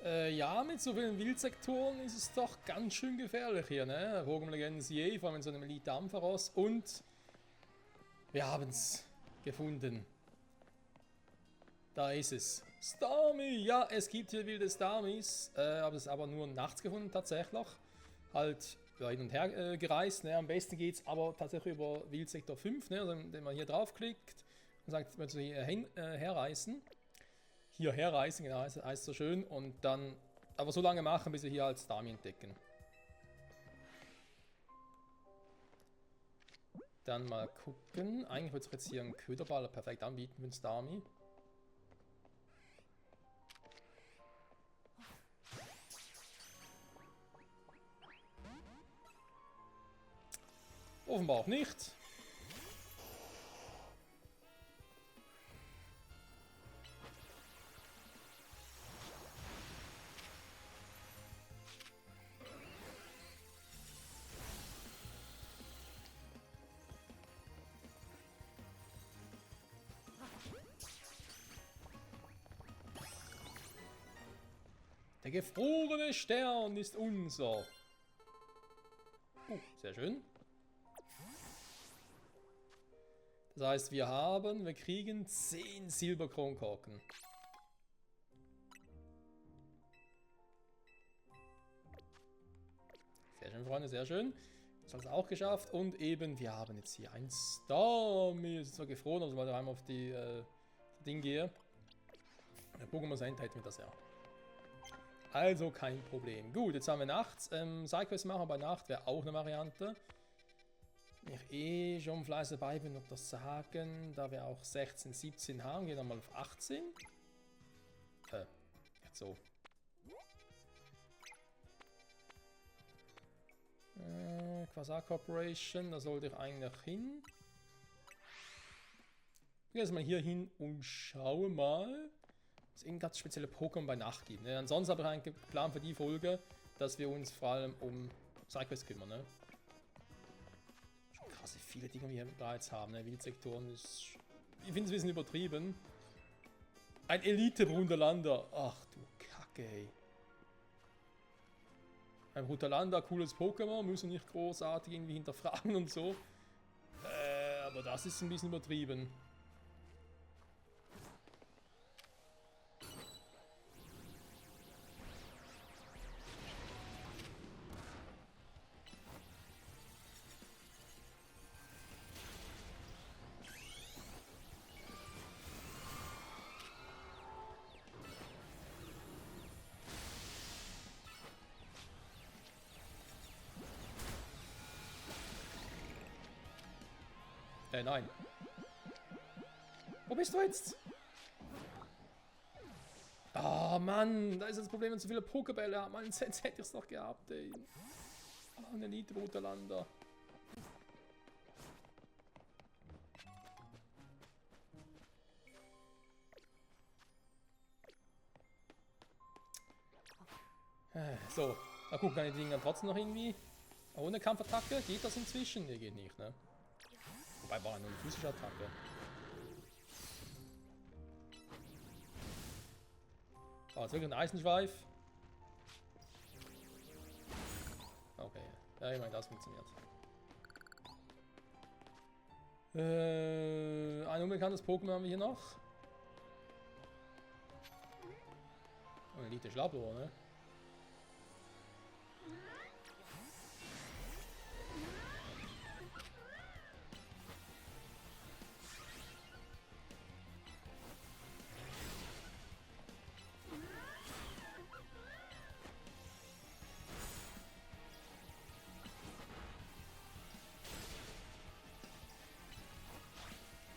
Ja, mit so vielen Wildsektoren ist es doch ganz schön gefährlich hier, ne? Rogue Legacy, vor allem in so einem Elite Ampharos. Und wir haben es gefunden. Da ist es. Starmie! Ja, es gibt hier wilde Starmies. Habe es aber nur nachts gefunden, tatsächlich. Halt hin und her gereist. Ne? Am besten geht es aber tatsächlich über Wildsektor 5, ne? Also, indem man hier draufklickt und sagt, möchtest du hier herreisen. Hierher reisen, genau, heißt so schön. Und dann aber so lange machen, bis wir hier als Starmie entdecken. Dann mal gucken. Eigentlich würde es jetzt hier einen Köderballer perfekt anbieten für den Starmie. Offenbar auch nicht. Der gefrorene Stern ist unser. Sehr schön. Das heißt, wir kriegen 10 Silberkronkorken. Sehr schön, Freunde, sehr schön. Das hat es auch geschafft. Und eben, wir haben jetzt hier ein Starmie. Es ist zwar gefroren, aber sobald ich einmal auf die Ding gehe. Der Pokémon Center hätten wir das ja. Also kein Problem. Gut, jetzt haben wir nachts. Sidequest machen bei Nacht wäre auch eine Variante. Wenn ich schon fleißig dabei bin, noch das sagen. Da wir auch 16, 17 haben, gehen wir mal auf 18. Jetzt so. Quasar Corporation, da sollte ich eigentlich hin. Ich gehe jetzt mal hier hin und schaue mal, ob es irgendein ganz spezielle Pokémon bei Nacht gibt. Ne? Ansonsten habe ich einen Plan für die Folge, dass wir uns vor allem um Sidequests kümmern. Ne? Schon krass, wie viele Dinge wir bereits haben. Ne? Wildsektoren ist. Ich finde es ein bisschen übertrieben. Ein Elite-Brunderlander. Ach du Kacke, ey. Ein Brunderlander, cooles Pokémon, müssen nicht großartig irgendwie hinterfragen und so. Aber das ist ein bisschen übertrieben. Nein. Wo bist du jetzt? Oh Mann, da ist das Problem, wenn so viele Pokebälle haben. Mann, jetzt hätte ich es noch gehabt, ey. Oh, ein Elite-Brunderlander. So, mal gucken, kann ich die Dinger trotzdem noch irgendwie ohne Kampfattacke? Geht das inzwischen? Nee, geht nicht, ne? Wobei, war nur eine physische Attacke. Oh, jetzt wirklich ein Eisenschweif. Okay, ja, ich meine, das funktioniert. Ein unbekanntes Pokémon haben wir hier noch. Oh, Elite Schlappohr, ne?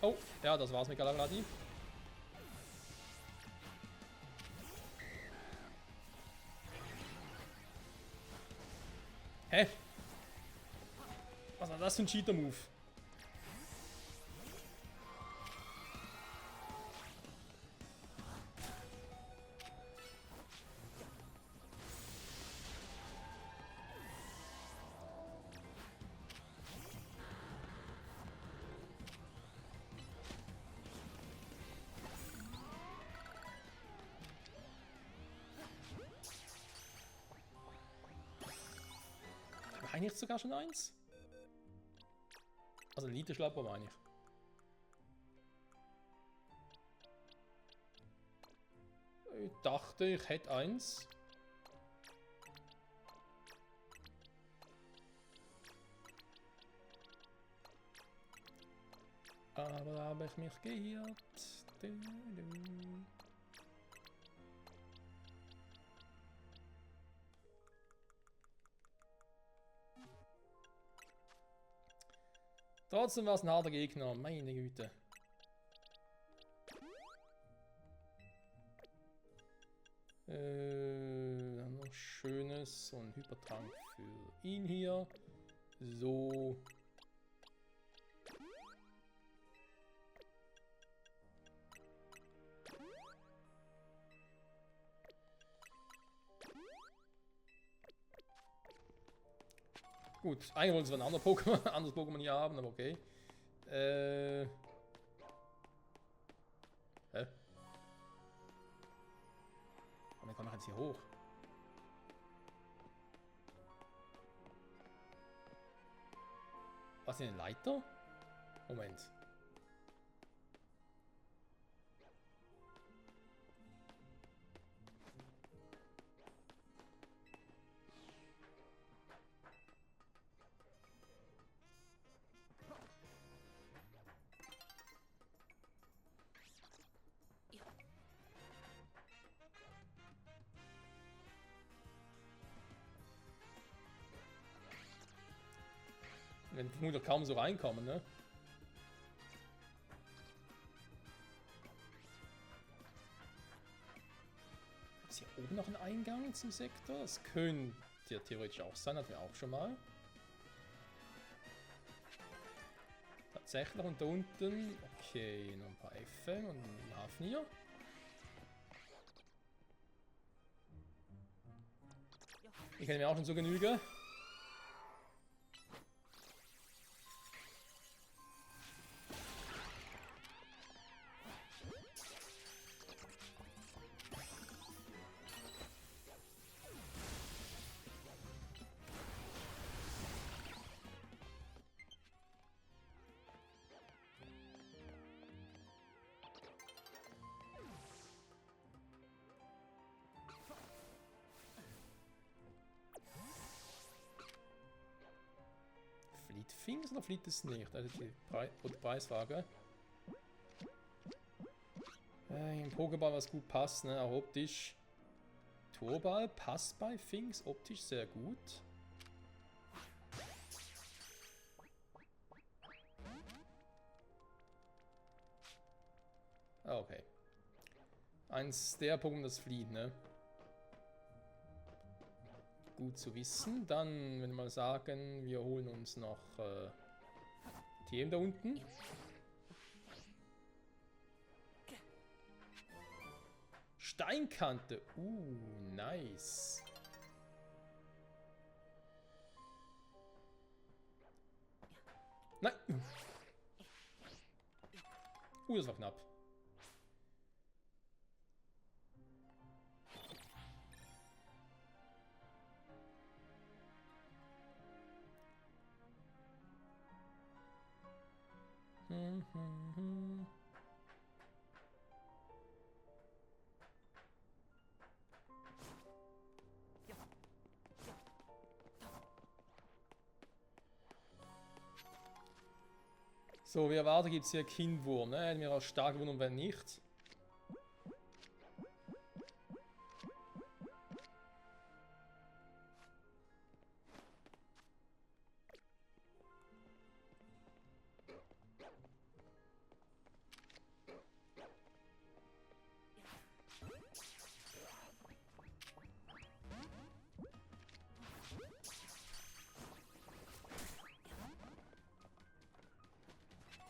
Oh, ja, das war's mit Galagadi. Hä? Was war das für ein Cheater-Move? eigentlich sogar schon eins? Also Elite-Schlapper meine ich. Ich dachte, ich hätte eins. Aber da habe ich mich geirrt. Trotzdem war es ein harter Gegner, meine Güte. Noch Schönes und Hypertrank für ihn hier. So. Gut, eigentlich wollen sie ein anderes Pokémon hier haben, aber okay. Hä? Wie komme ich jetzt hier hoch? Was, eine Leiter? Moment. Wenn vermutlich kaum so reinkommen, ne? Ist hier oben noch ein Eingang zum Sektor? Das könnte ja theoretisch auch sein, hatten wir auch schon mal. Tatsächlich, und da unten, okay, noch ein paar FM und ein Hafnier. Ich kann mir auch schon so genügen. Flieht Fings oder flieht es nicht? Also die Preisfrage. Im Pokéball was gut passt, ne? Auch optisch. Torball passt bei Fings optisch sehr gut. Okay. Eins der Pokémon, das flieht, ne? Gut zu wissen. Dann, wenn wir mal sagen, wir holen uns noch TM da unten. Steinkante. Nice. Nein. Das war knapp. So, wie erwartet gibt es hier Kindwurm, ne? Hätten wir auch stark gewundert, wenn nicht.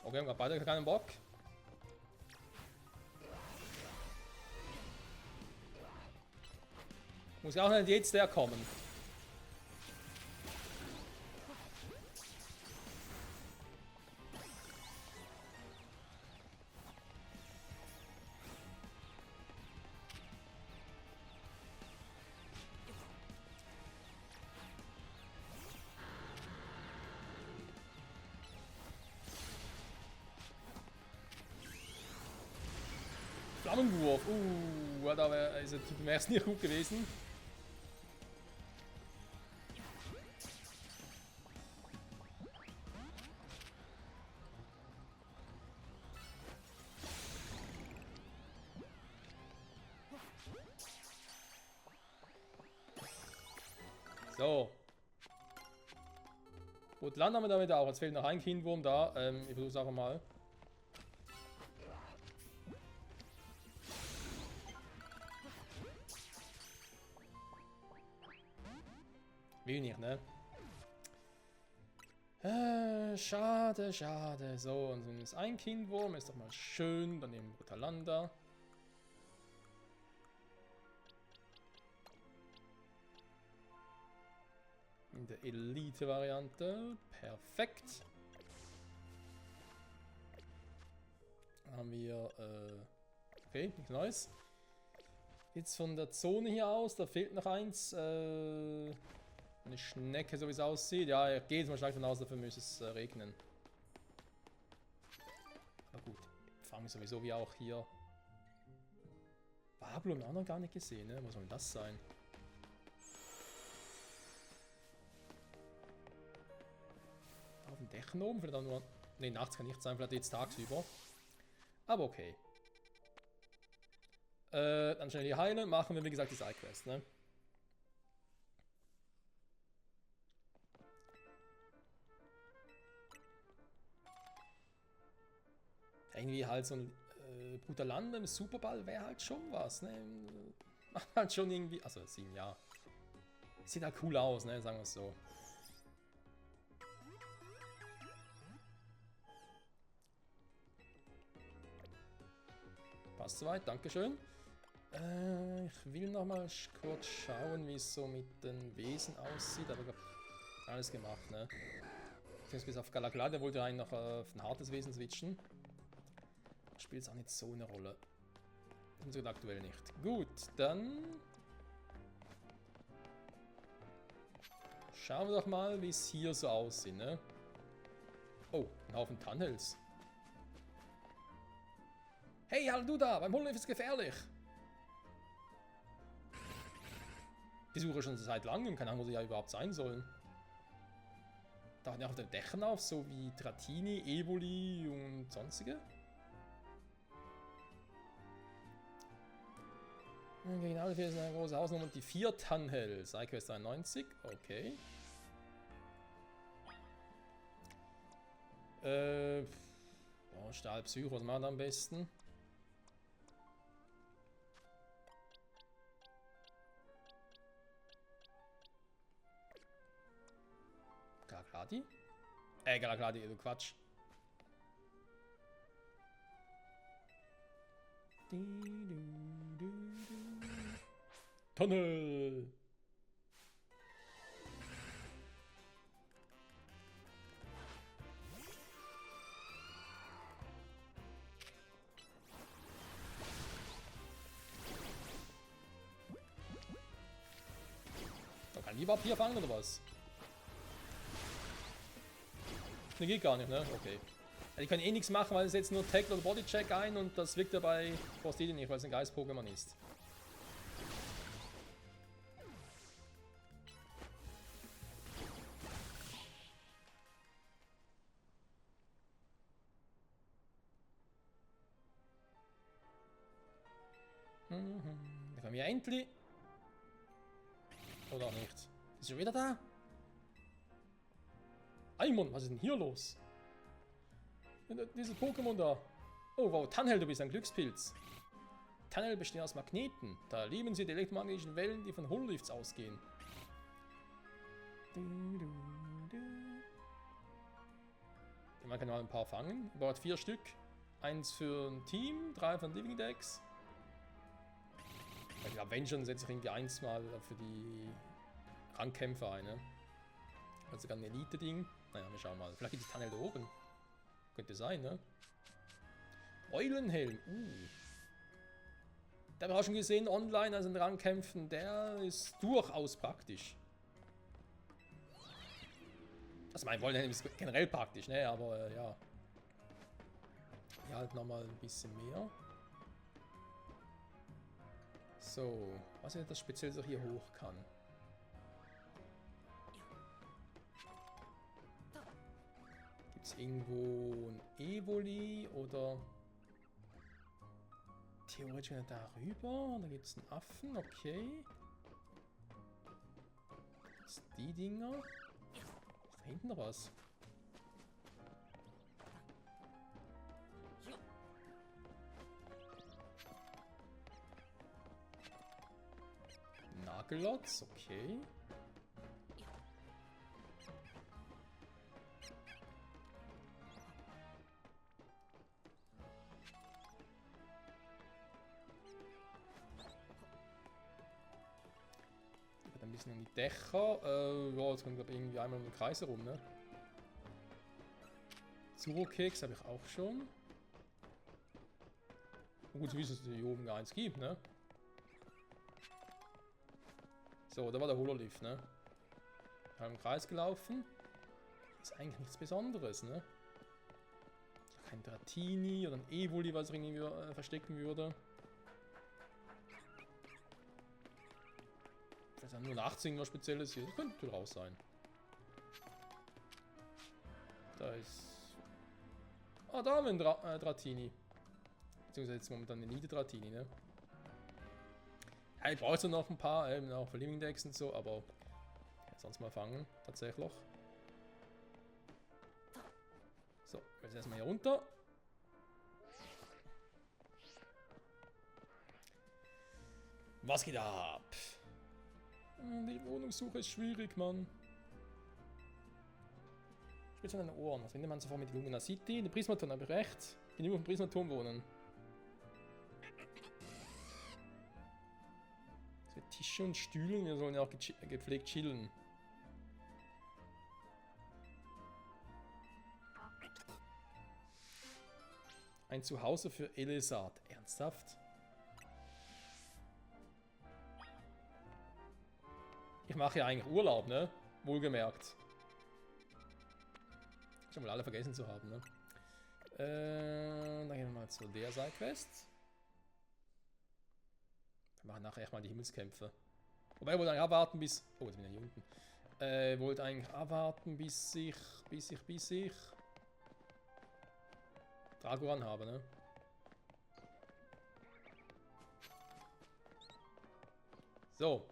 Okay, wir haben beide keinen Bock. Muss ja auch nicht jetzt der kommen. Flammenwurf. Da ist der Typ im ersten nicht gut gewesen. So. Gut, landen haben wir damit auch. Jetzt fehlt noch ein Kindwurm da. Ich versuche es einfach mal. Will nicht, ne? Schade, schade. So, und so ist ein Kindwurm. Ist doch mal schön. Dann nehmen wir Talanda. In der Elite-Variante. Perfekt. Dann haben wir, okay, nichts Neues. Jetzt von der Zone hier aus, da fehlt noch eins. Eine Schnecke, so wie es aussieht. Ja, ich gehe jetzt mal stark davon aus, dafür müsste es regnen. Aber gut, fangen wir sowieso wie auch hier. Pablo haben wir auch noch gar nicht gesehen, ne? Was soll das sein? Auf dem Dächern oben, vielleicht auch nur... Ne, nachts kann nicht sein, vielleicht jetzt tagsüber. Aber okay. Dann schnell die heilen, machen wir wie gesagt die Sidequest, ne? Irgendwie halt so ein Brutalande im Superball wäre halt schon was, ne? Macht halt schon irgendwie... Also 7 Jahre. Sieht halt cool aus, ne? Sagen wir es so. Passt soweit, dankeschön. Ich will noch mal kurz schauen, wie es so mit den Wesen aussieht, aber ich habe alles gemacht, ne? Bis auf Galagla, der wollte eigentlich noch auf ein hartes Wesen switchen. Spielt es auch nicht so eine Rolle. Sogar aktuell nicht. Gut, dann schauen wir doch mal, wie es hier so aussieht, ne? Oh, ein Haufen Tunnels. Hey, hallo du da! Beim Holen ist es gefährlich! Die suche schon seit langem, keine Ahnung, wo sie ja überhaupt sein sollen. Da haben ja auf den Dächern auf, so wie Dratini, Evoli und sonstige. Genau, hier ist eine große Hausnummer und die 4 Tunnel. Sidequest 91, okay. Oh, Stahlpsycho, was machen wir am besten? Galagladi? Galagladi, du Quatsch. Tunnel! Da kann ich überhaupt hier fangen oder was? Ne, geht gar nicht, ne? Okay. Also ich kann eh nichts machen, weil es jetzt nur Tackle oder Bodycheck ein und das wirkt ja bei Frostidi nicht, weil es ein Geist-Pokémon ist. Da können wir endlich. Oder auch nicht. Ist schon wieder da? Aimon, was ist denn hier los? Dieses Pokémon da. Oh wow, Tanhel, du bist ein Glückspilz. Tanhel bestehen aus Magneten. Da lieben sie die elektromagnetischen Wellen, die von Hololifts ausgehen. Man kann mal ein paar fangen. Braucht 4 Stück. 1 für ein Team, 3 von Living Decks. Bei den Avengern setze ich irgendwie 1 mal für die Rangkämpfer ein. Ne? Also sogar ein Elite-Ding. Naja, wir schauen mal. Vielleicht gibt es Tunnel da oben. Könnte sein, ne? Eulenhelm. Der haben wir auch schon gesehen online, also in Rangkämpfen. Der ist durchaus praktisch. Also mein Eulenhelm ist generell praktisch, ne? Aber ja. Hier halt nochmal ein bisschen mehr. So, was ist das speziell so hier hoch kann? Gibt es irgendwo ein Evoli oder theoretisch darüber? Da gibt es einen Affen, okay. Das die Dinger. Ist da hinten noch was? Nagellotz, okay. Ein bisschen um die Dächer. Ja, jetzt kommt glaube ich irgendwie einmal um den Kreis herum, ne? Zuro-Keks habe ich auch schon. Gut zu wissen, dass es hier oben gar eins gibt, ne? So, da war der Hololift, ne? Wir haben im Kreis gelaufen. Ist eigentlich nichts Besonderes, ne? Kein Dratini oder ein Evoli, was ich irgendwie verstecken würde. Vielleicht auch nur ein 18 was Spezielles hier. Das könnte raus sein. Da ist... Ah, da haben wir einen Dratini. Beziehungsweise jetzt momentan eine Niederdratini, ne? Ja, ich brauche so noch ein paar, auch für Living Decks und so, aber sonst mal fangen, tatsächlich. So, jetzt erstmal hier runter. Was geht ab? Die Wohnungssuche ist schwierig, Mann. Spitz an den Ohren. Was findet man sofort mit Lumina City? Den Prismaturm habe ich recht. Ich will nur auf dem Prismaturm wohnen. So, Tische und Stühle, wir sollen ja auch gepflegt chillen. Ein Zuhause für Elisard. Ernsthaft? Ich mache ja eigentlich Urlaub, ne? Wohlgemerkt. Schon mal alle vergessen zu haben, ne? Dann gehen wir mal zu der Sidequest. Wir machen nachher echt mal die Himmelskämpfe. Wobei, ich wollte eigentlich abwarten bis... Oh, jetzt bin ich hier unten. Wollte eigentlich abwarten bis ich Dragoran habe, ne? So.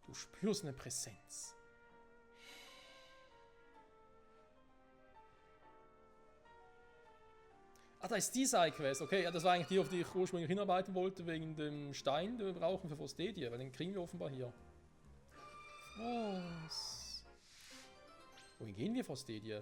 Du spürst eine Präsenz. Ah, da ist die Sidequest. Okay, ja, das war eigentlich die, auf die ich ursprünglich hinarbeiten wollte, wegen dem Stein, den wir brauchen für Fostedia, weil den kriegen wir offenbar hier. Was? Wohin gehen wir, Fostedia?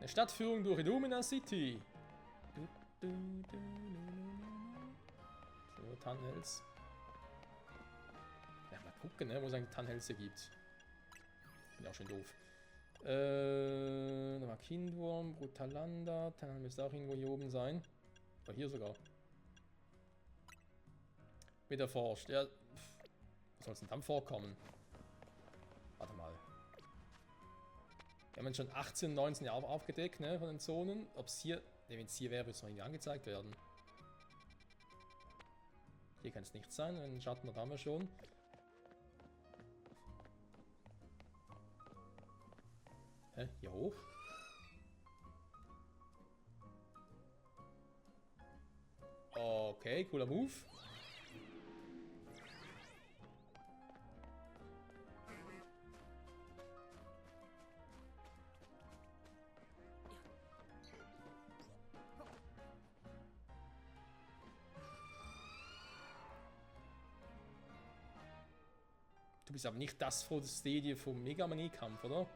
Eine Stadtführung durch Illumina City. So, Tunnels. Ja, mal gucken, ne, wo es eigentlich Tunnels hier gibt. Bin ja auch schon doof. Da war Kindwurm, Brutalanda. Tunnel müsste auch irgendwo hier oben sein. Oder hier sogar. Mit erforscht. Ja, was soll es denn dann vorkommen? Warte mal. Wir haben jetzt schon 18, 19 Jahre aufgedeckt, ne, von den Zonen. Ob es hier, ne, wenn es hier wäre, würde es noch irgendwie angezeigt werden. Hier kann es nicht sein, einen Schatten haben wir schon. Hä, hier hoch? Okay, cooler Move. Du bist aber nicht das Fostedia vom Mega Mani-Kampf, oder?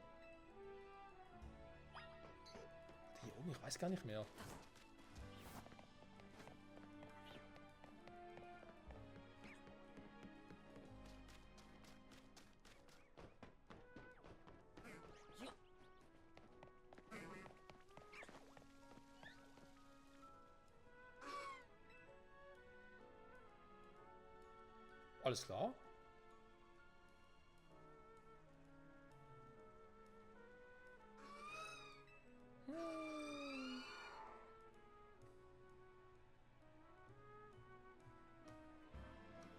Hier oben, ich weiß gar nicht mehr. Alles klar.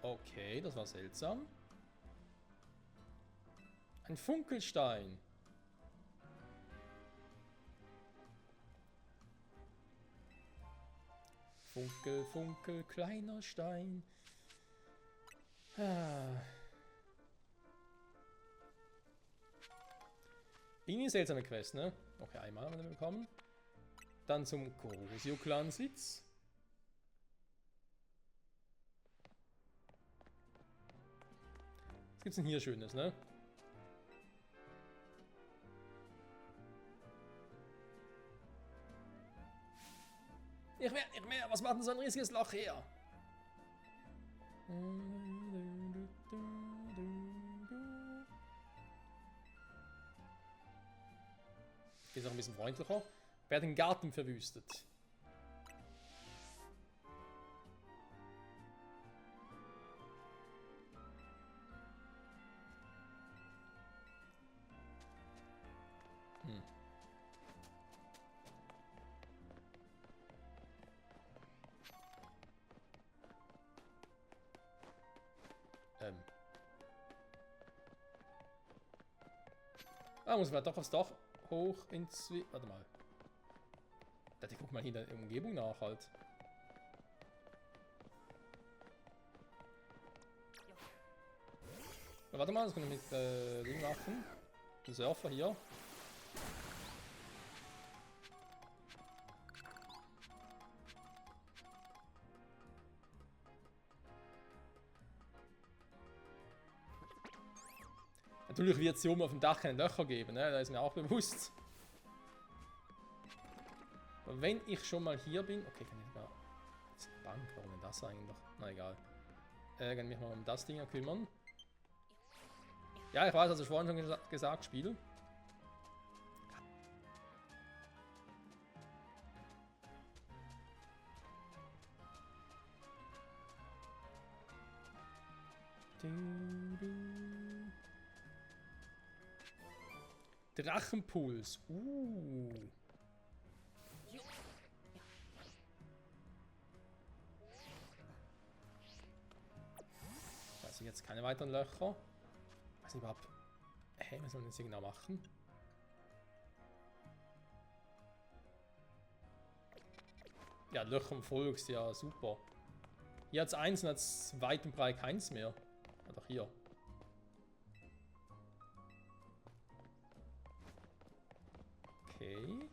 Okay, das war seltsam. Ein Funkelstein. Funkel, Funkel, kleiner Stein. Irgendwie seltsame Quest, ne? Okay, einmal haben wir den bekommen. Dann zum Corrosio-Clan-Sitz. Was gibt's denn hier Schönes, ne? Ich werde nicht mehr. Was macht denn so ein riesiges Loch her? Ist auch ein bisschen freundlicher. Wer hat den Garten verwüstet? Ah, muss man doch aufs Dach hoch ins... Warte mal. Ich guck mal hier in der Umgebung nach halt. Ja, warte mal, das können wir mit Ding machen. Den Surfer hier. Natürlich wird es hier oben auf dem Dach keine Löcher geben, ne? Da ist mir auch bewusst. Aber wenn ich schon mal hier bin... Okay, kann ich mal... Das ist eine Bank, warum denn das eigentlich? Na egal. Kann ich mich mal um das Ding kümmern. Ja, ich weiß, also vorhin schon gesagt, Spiel. Drachenpuls. Da sind jetzt keine weiteren Löcher. Was überhaupt... Hey, was soll man jetzt genau machen? Ja, Löcher im Volks, ja super. Hier hat es eins und hat es weit und breit keins mehr. Ja, doch hier. Okay.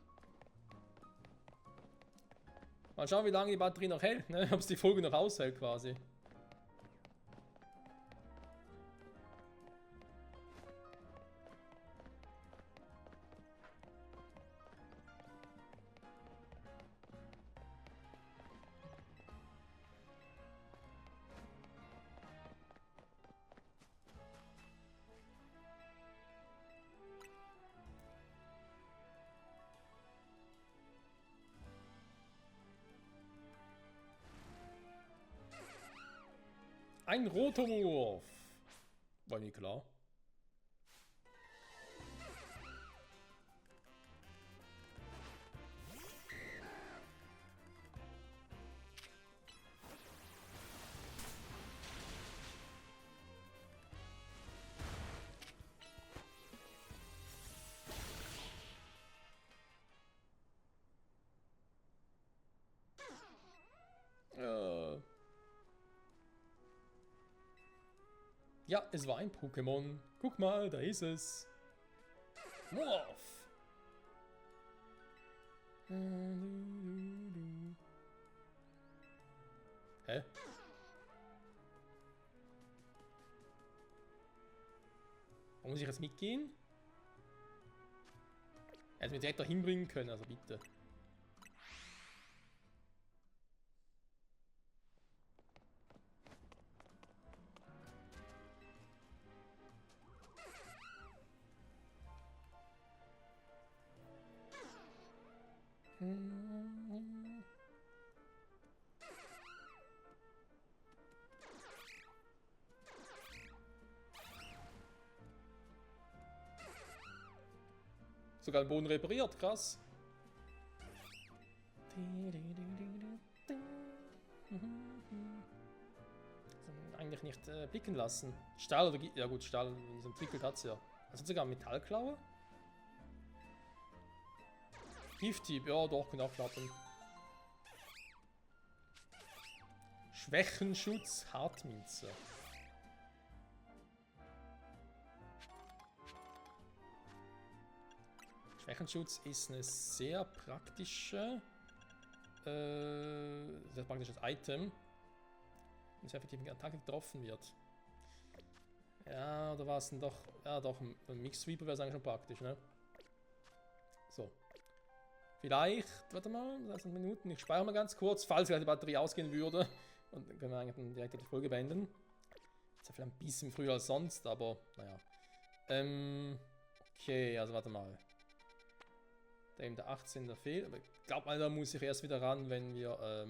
Mal schauen, wie lange die Batterie noch hält, ne? Ob es die Folge noch aushält quasi. Ein Rotomorph. War mir klar. Ja, es war ein Pokémon. Guck mal, da ist es. Morph. Hä? Warum muss ich jetzt mitgehen? Er hätte mich direkt da hinbringen können, also bitte. sogar den Boden repariert, krass. Eigentlich nicht blicken lassen. Stahl oder... Ja gut, Stahl, wenn es entwickelt hat es ja. Also sogar Metallklaue? Gifthieb, ja doch, kann auch klappen. Schwächenschutz, Hartminze. Schwächenschutz ist eine sehr praktisches Item. Wenn es effektiv eine Attacke getroffen wird. Ja, oder war es denn doch... Ja, doch, ein Mix-Sweeper wäre es eigentlich schon praktisch, ne? So. Vielleicht, warte mal, 30 Minuten, ich speichere mal ganz kurz, falls gleich die Batterie ausgehen würde. Und dann können wir eigentlich direkt die Folge beenden. Ist ja vielleicht ein bisschen früher als sonst, aber naja. Okay, also warte mal. Da eben der 18. fehlt, aber ich glaube mal, da muss ich erst wieder ran, wenn wir, da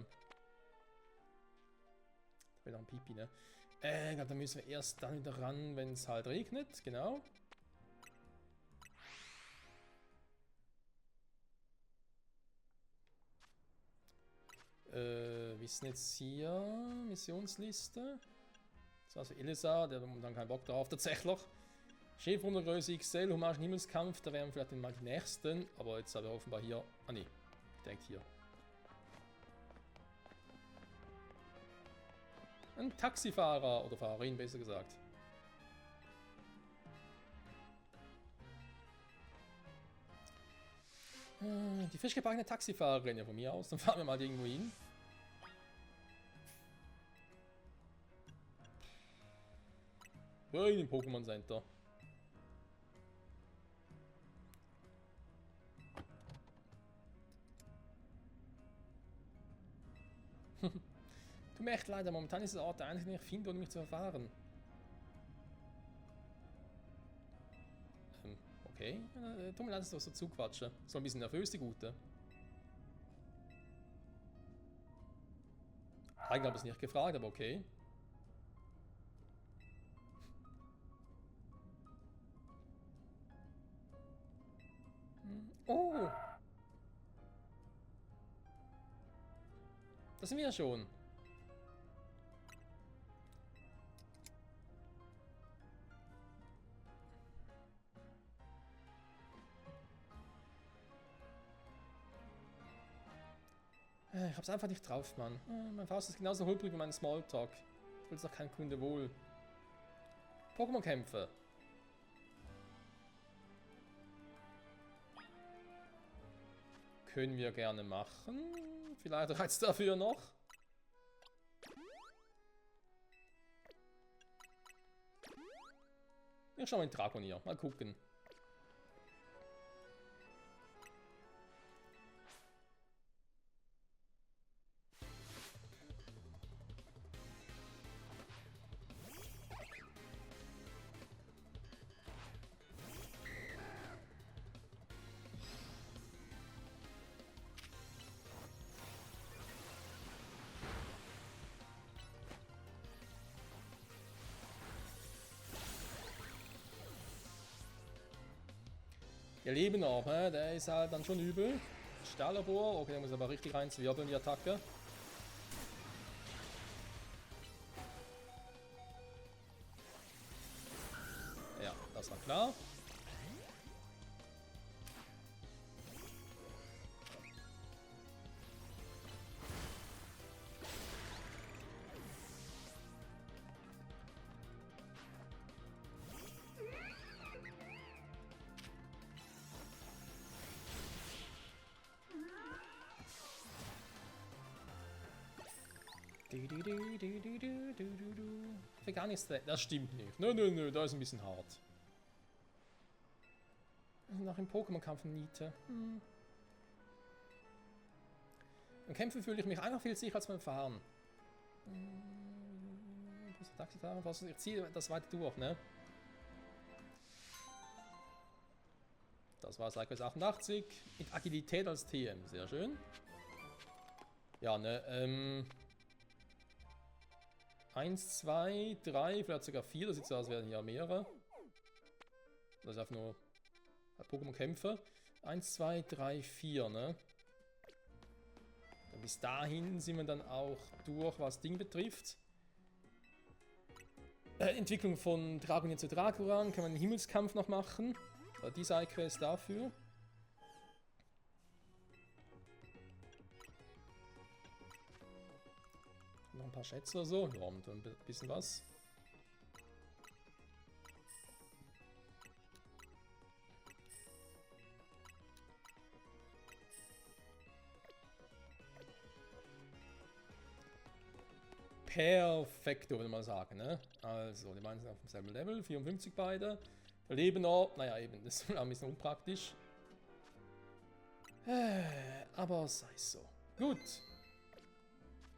will noch ein Pipi, ne? Ich glaube, da müssen wir erst dann wieder ran, wenn es halt regnet, genau. Wissen jetzt hier, Missionsliste. Das ist also Elisar, der hat momentan keinen Bock drauf, tatsächlich. Chefwundergröße XL, Humage Himmelskampf, da wären vielleicht mal die nächsten, aber jetzt habe ich offenbar hier, ah ne, direkt hier. Ein Taxifahrer, oder Fahrerin besser gesagt. Die frisch gebackene Taxifahrerin, ja von mir aus, dann fahren wir mal irgendwo hin. In den Pokémon Center. Tut mir echt leid, momentan ist der Ort der einzige, den ich finde, um mich zu erfahren. Okay, tut mir leid, dass ich so zuquatsche. So ein bisschen nervös, die Gute. Eigentlich habe ich es nicht gefragt, aber okay. Oh! Das sind wir ja schon. Ich hab's einfach nicht drauf, Mann. Mein Faust ist genauso holprig wie mein Smalltalk. Ich will's doch kein Kunde wohl. Pokémon-Kämpfe. Können wir gerne machen. Vielleicht reizt dafür noch. Ich schau mal in Drakonier. Mal gucken. Der Leben auch, der ist halt dann schon übel. Stahllabor, okay, der muss aber richtig reinzwirbeln, die Attacke. Ja, das war klar. Afghanistan, das stimmt nicht. Nö, da ist ein bisschen hart. Nach dem Pokémon-Kampf Niete. Im Kämpfen fühle ich mich einfach viel sicherer als beim Fahren. Ich ziehe das weiter durch, ne? Das war Psychos 88 mit Agilität als TM, sehr schön. Ja, ne, 1, 2, 3, vielleicht sogar 4, das sieht so aus, als wären hier mehrere. Das ist einfach nur Pokémon-Kämpfe. 1, 2, 3, 4, ne? Und bis dahin sind wir dann auch durch, was Ding betrifft. Entwicklung von Dragonia zu Dragoran, kann man einen Himmelskampf noch machen. Die Sidequest dafür. Noch ein paar Schätze oder so. Ja, und ein bisschen was. Perfekto, würde man sagen, ne? Also, die beiden sind auf demselben Level, 54 beide. Der Lebener, naja, eben, das ist ein bisschen unpraktisch. Aber sei es so. Gut.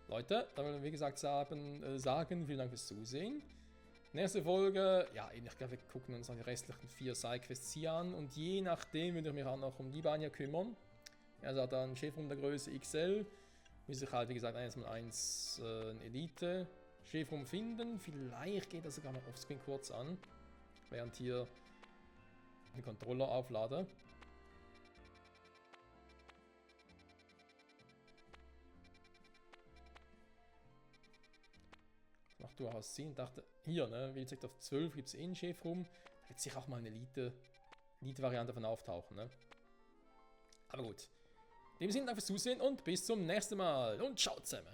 Leute, da will ich wie gesagt sagen, vielen Dank fürs Zusehen. Nächste Folge, ja, ich glaube, wir gucken uns die restlichen 4 Sidequests hier an und je nachdem würde ich mich auch noch um die beiden hier kümmern. Also hat dann Chefrum der Größe XL. Muss ich halt, wie gesagt, 1x1 ein Elite-Chefrum finden. Vielleicht geht das sogar noch offscreen kurz an, während hier den Controller auflade. Macht durchaus Sinn. Ich dachte, hier, ne, wie gesagt, auf 12 gibt es eh ein Chefrum. Da wird sicher auch mal eine Elite-Variante von auftauchen, ne? Aber gut. In dem Sinne, danke fürs Zusehen und bis zum nächsten Mal. Und ciao zusammen.